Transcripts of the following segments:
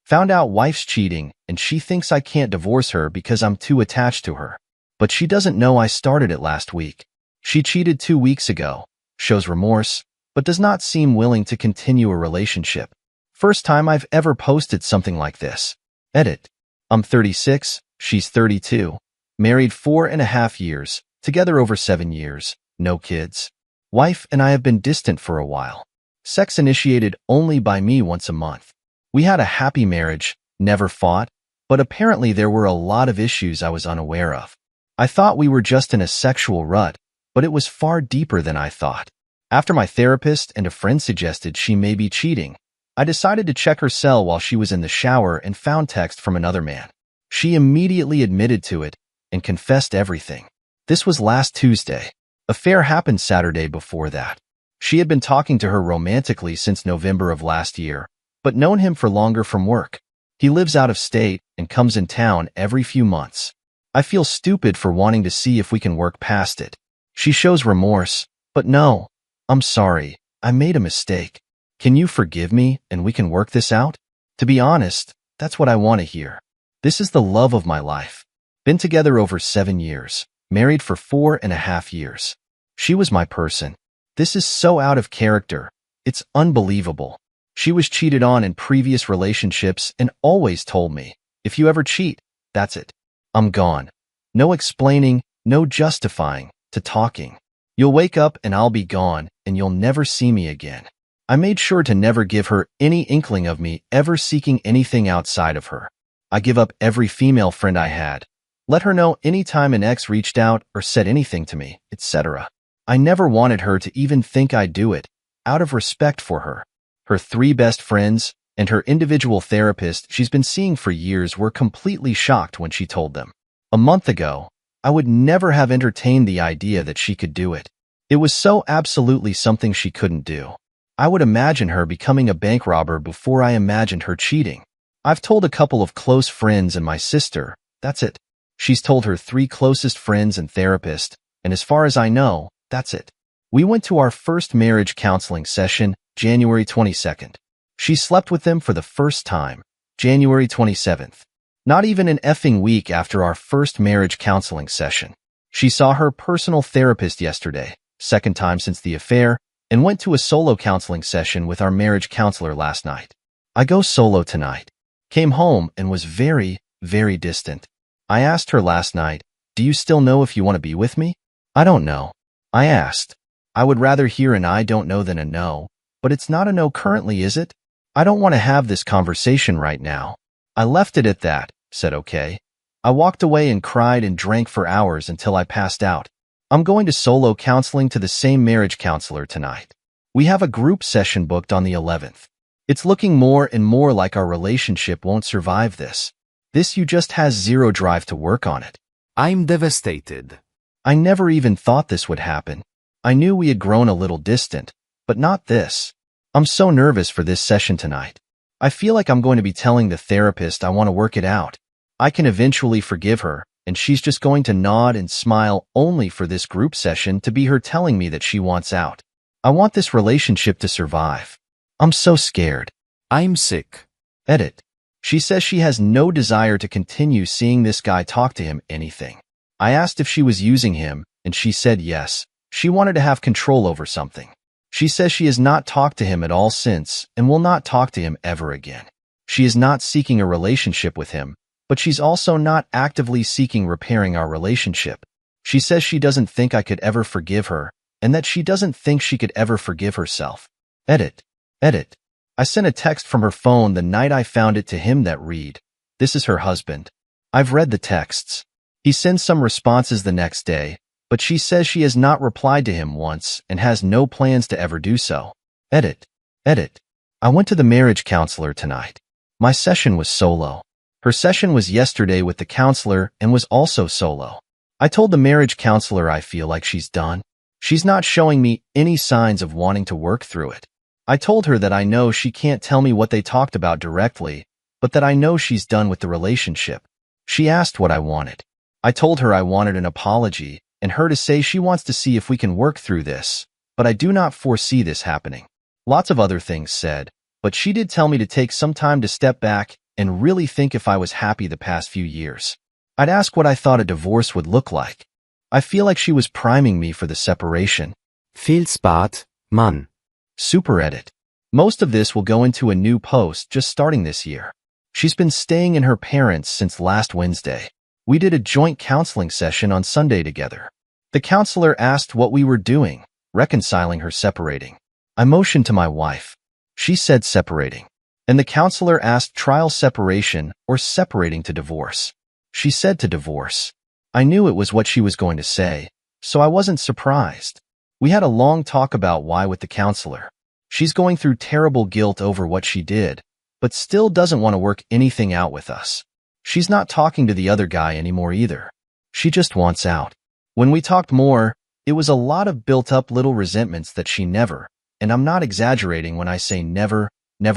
Found out wife's cheating, and she thinks I can't divorce her because I'm too attached to her. But she doesn't know I started it last week. She cheated 2 weeks ago, shows remorse, but does not seem willing to continue a relationship. First time I've ever posted something like this. Edit. I'm 36, she's 32. Married 4.5 years, together over 7 years, no kids. Wife and I have been distant for a while. Sex initiated only by me once a month. We had a happy marriage, never fought, but apparently there were a lot of issues I was unaware of. I thought we were just in a sexual rut, but it was far deeper than I thought. After my therapist and a friend suggested she may be cheating, I decided to check her cell while she was in the shower and found text from another man. She immediately admitted to it and confessed everything. This was last Tuesday. Affair happened Saturday before that. She had been talking to her romantically since November of last year, but known him for longer from work. He lives out of state and comes in town every few months. I feel stupid for wanting to see if we can work past it. She shows remorse, but no, I'm sorry, I made a mistake. Can you forgive me and we can work this out? To be honest, that's what I want to hear. This is the love of my life. Been together over 7 years, married for 4.5 years. She was my person. This is so out of character. It's unbelievable. She was cheated on in previous relationships and always told me, if you ever cheat, that's it. I'm gone. No explaining, no justifying, to talking. You'll wake up and I'll be gone and you'll never see me again. I made sure to never give her any inkling of me ever seeking anything outside of her. I give up every female friend I had. Let her know anytime an ex reached out or said anything to me, etc. I never wanted her to even think I'd do it, out of respect for her. Her 3 best friends and her individual therapist she's been seeing for years were completely shocked when she told them. A month ago, I would never have entertained the idea that she could do it. It was so absolutely something she couldn't do. I would imagine her becoming a bank robber before I imagined her cheating. I've told a couple of close friends and my sister, that's it. She's told her 3 closest friends and therapist, and as far as I know, that's it. We went to our first marriage counseling session, January 22nd. She slept with them for the first time, January 27th. Not even an effing week after our first marriage counseling session. She saw her personal therapist yesterday, second time since the affair, and went to a solo counseling session with our marriage counselor last night. I go solo tonight. Came home and was very, very distant. I asked her last night, do you still know if you want to be with me? I don't know. I asked. I would rather hear an I don't know than a no, but it's not a no currently, is it? I don't want to have this conversation right now. I left it at that, said okay. I walked away and cried and drank for hours until I passed out. I'm going to solo counseling to the same marriage counselor tonight. We have a group session booked on the 11th. It's looking more and more like our relationship won't survive this. This you just has zero drive to work on it. I'm devastated. I never even thought this would happen. I knew we had grown a little distant, but not this. I'm so nervous for this session tonight. I feel like I'm going to be telling the therapist I want to work it out. I can eventually forgive her, and she's just going to nod and smile only for this group session to be her telling me that she wants out. I want this relationship to survive. I'm so scared. I'm sick. Edit. She says she has no desire to continue seeing this guy talk to him anything. I asked if she was using him, and she said yes. She wanted to have control over something. She says she has not talked to him at all since and will not talk to him ever again. She is not seeking a relationship with him, but she's also not actively seeking repairing our relationship. She says she doesn't think I could ever forgive her, and that she doesn't think she could ever forgive herself. Edit. Edit. I sent a text from her phone the night I found it to him that read, "This is her husband." I've read the texts. He sends some responses the next day, but she says she has not replied to him once and has no plans to ever do so. Edit. Edit. I went to the marriage counselor tonight. My session was solo. Her session was yesterday with the counselor and was also solo. I told the marriage counselor I feel like she's done. She's not showing me any signs of wanting to work through it. I told her that I know she can't tell me what they talked about directly, but that I know she's done with the relationship. She asked what I wanted. I told her I wanted an apology and her to say she wants to see if we can work through this, but I do not foresee this happening. Lots of other things said, but she did tell me to take some time to step back and really think if I was happy the past few years. I'd ask what I thought a divorce would look like. I feel like she was priming me for the separation. Fehlstart, Mann. Super edit. Most of this will go into a new post just starting this year. She's been staying in her parents' since last Wednesday. We did a joint counseling session on Sunday together. The counselor asked what we were doing, reconciling her separating. I motioned to my wife. She said separating. And the counselor asked trial separation or separating to divorce. She said to divorce. I knew it was what she was going to say, so I wasn't surprised. We had a long talk about why with the counselor. She's going through terrible guilt over what she did, but still doesn't want to work anything out with us. She's not talking to the other guy anymore either. She just wants out. When we talked more, it was a lot of built-up little resentments that she never, and I'm not exaggerating when I say never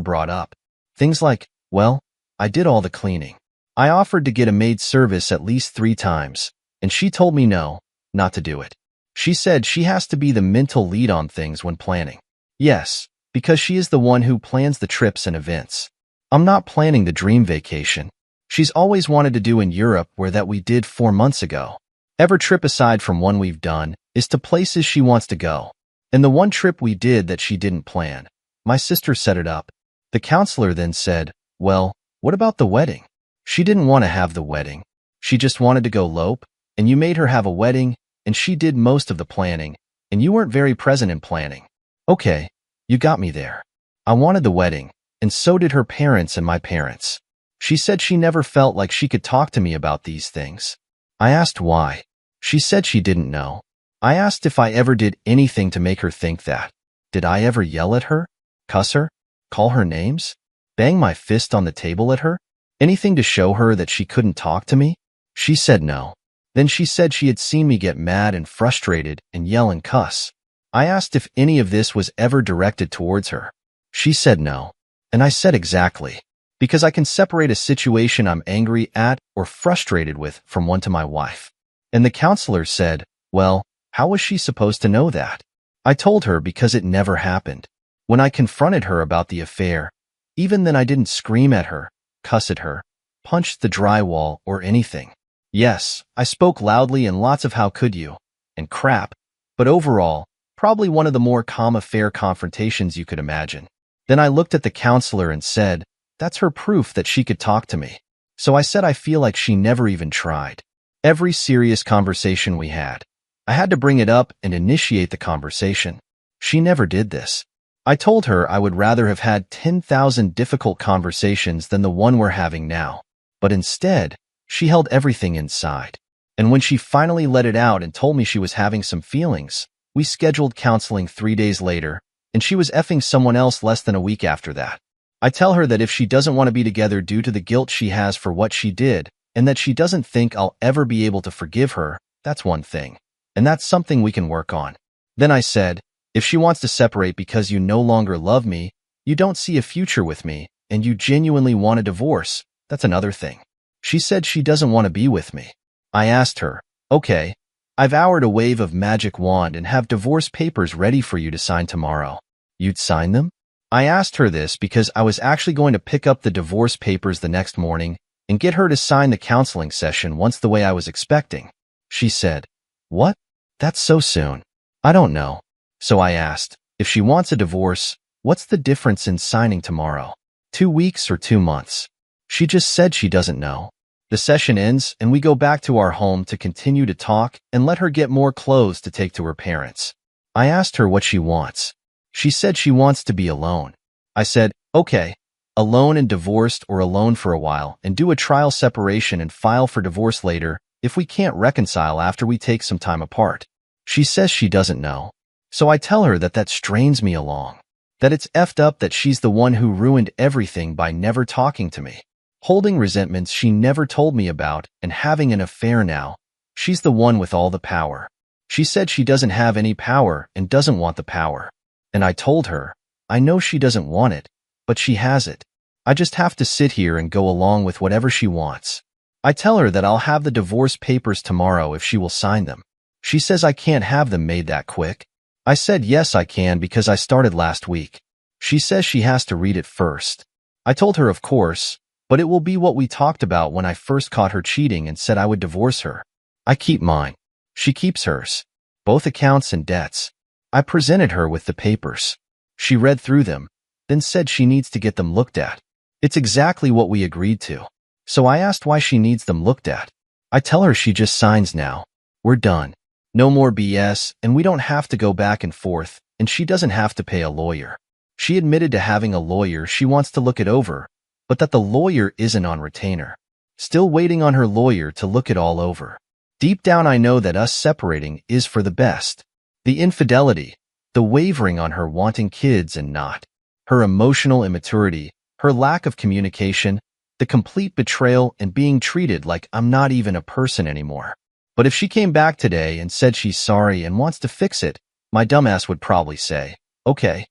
brought up. Things like, well, I did all the cleaning. I offered to get a maid service at least 3 times, and she told me no, not to do it. She said she has to be the mental lead on things when planning. Yes, because she is the one who plans the trips and events. I'm not planning the dream vacation. She's always wanted to do in Europe where that we did 4 months ago. Every trip aside from one we've done is to places she wants to go. And the one trip we did that she didn't plan, my sister set it up. The counselor then said, well, what about the wedding? She didn't want to have the wedding. She just wanted to go elope, and you made her have a wedding, and she did most of the planning, and you weren't very present in planning. Okay, you got me there. I wanted the wedding, and so did her parents and my parents. She said she never felt like she could talk to me about these things. I asked why. She said she didn't know. I asked if I ever did anything to make her think that. Did I ever yell at her? Cuss her? Call her names? Bang my fist on the table at her? Anything to show her that she couldn't talk to me? She said no. Then she said she had seen me get mad and frustrated and yell and cuss. I asked if any of this was ever directed towards her. She said no. And I said exactly. Because I can separate a situation I'm angry at or frustrated with from one to my wife. And the counselor said, well, how was she supposed to know that? I told her because it never happened. When I confronted her about the affair, even then I didn't scream at her, cuss at her, punch the drywall or anything. Yes, I spoke loudly and lots of how could you, and crap, but overall, probably one of the more calm affair confrontations you could imagine. Then I looked at the counselor and said, that's her proof that she could talk to me. So I said I feel like she never even tried. Every serious conversation we had, I had to bring it up and initiate the conversation. She never did this. I told her I would rather have had 10,000 difficult conversations than the one we're having now. But instead, she held everything inside. And when she finally let it out and told me she was having some feelings, we scheduled counseling 3 days later, and she was effing someone else less than a week after that. I tell her that if she doesn't want to be together due to the guilt she has for what she did, and that she doesn't think I'll ever be able to forgive her, that's one thing. And that's something we can work on. Then I said, if she wants to separate because you no longer love me, you don't see a future with me, and you genuinely want a divorce, that's another thing. She said she doesn't want to be with me. I asked her, okay, I've hour a wave of magic wand and have divorce papers ready for you to sign tomorrow. You'd sign them? I asked her this because I was actually going to pick up the divorce papers the next morning and get her to sign the counseling session once the way I was expecting. She said, what? That's so soon. I don't know. So I asked, if she wants a divorce, what's the difference in signing tomorrow? 2 weeks or 2 months? She just said she doesn't know. The session ends and we go back to our home to continue to talk and let her get more clothes to take to her parents. I asked her what she wants. She said she wants to be alone. I said, okay, alone and divorced or alone for a while and do a trial separation and file for divorce later if we can't reconcile after we take some time apart. She says she doesn't know. So I tell her that that strains me along. That it's effed up that she's the one who ruined everything by never talking to me. Holding resentments she never told me about and having an affair now. She's the one with all the power. She said she doesn't have any power and doesn't want the power. And I told her, I know she doesn't want it, but she has it. I just have to sit here and go along with whatever she wants. I tell her that I'll have the divorce papers tomorrow if she will sign them. She says I can't have them made that quick. I said yes I can because I started last week. She says she has to read it first. I told her of course, But it will be what we talked about when I first caught her cheating and said I would divorce her. I keep mine. She keeps hers. Both accounts and debts. I presented her with the papers. She read through them, then said she needs to get them looked at. It's exactly what we agreed to. So I asked why she needs them looked at. I tell her she just signs now. We're done. No more BS, and we don't have to go back and forth, and she doesn't have to pay a lawyer. She admitted to having a lawyer she wants to look it over, but that the lawyer isn't on retainer. Still waiting on her lawyer to look it all over. Deep down I know that us separating is for the best. The infidelity, the wavering on her wanting kids and not, her emotional immaturity, her lack of communication, the complete betrayal and being treated like I'm not even a person anymore. But if she came back today and said she's sorry and wants to fix it, my dumbass would probably say, okay,